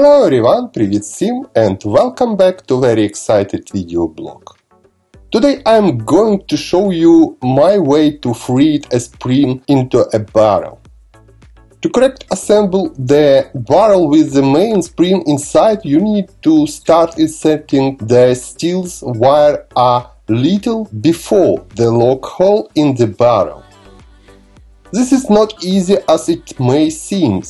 Hello everyone, привет всем, and welcome back to very excited video blog. Today I'm going to show you my way to feed a spring into a barrel. To correct assemble the barrel with the main spring inside, you need to start inserting the steel wire a little before the lock hole in the barrel. This is not easy as it may seem,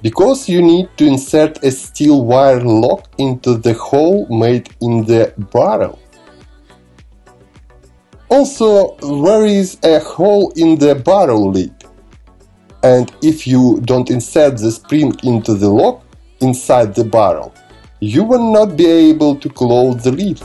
because you need to insert a steel wire lock into the hole made in the barrel. Also, there is a hole in the barrel lid, and if you don't insert the spring into the lock inside the barrel, you will not be able to close the lid.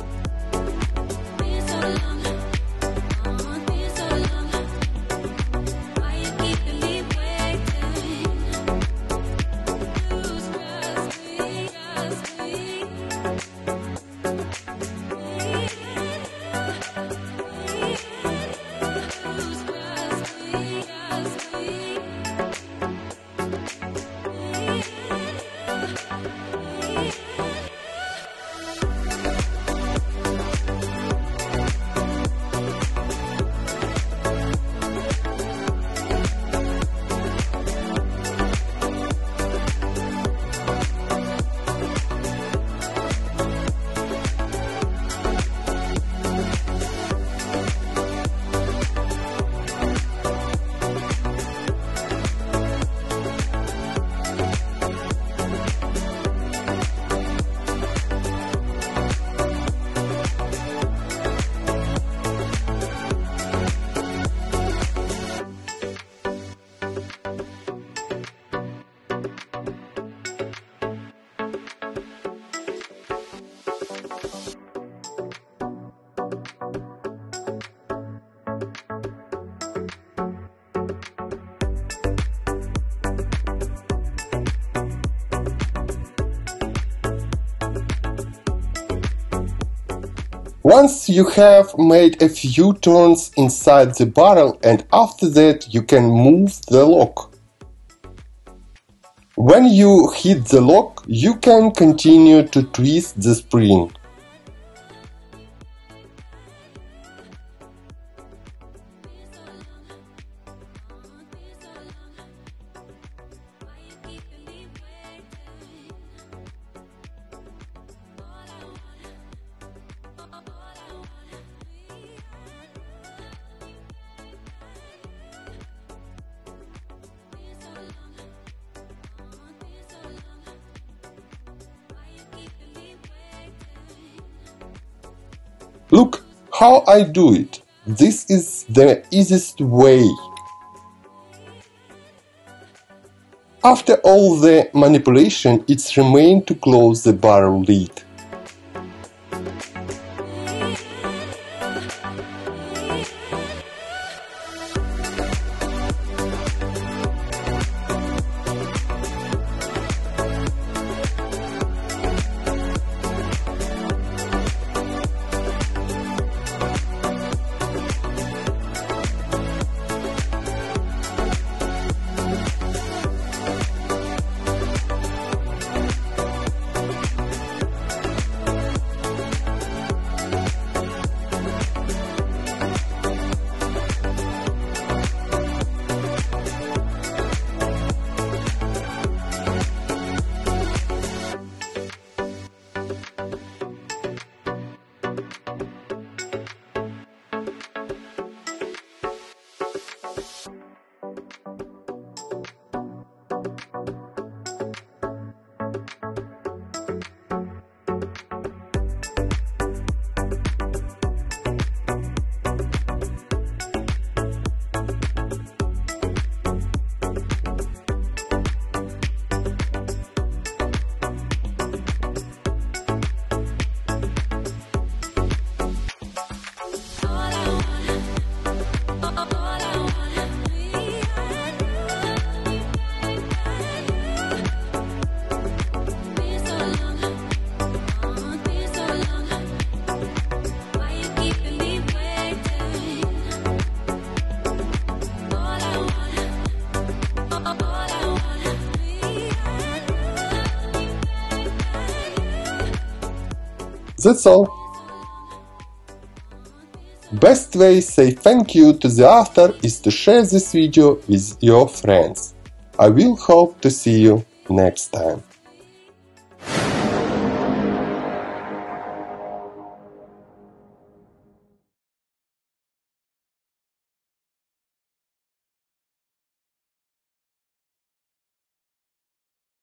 Once you have made a few turns inside the barrel, and after that you can move the lock. When you hit the lock, you can continue to twist the spring. Look how I do it. This is the easiest way. After all the manipulation, it's remains to close the barrel lid. That's all. Best way say thank you to the author is to share this video with your friends. I will hope to see you next time.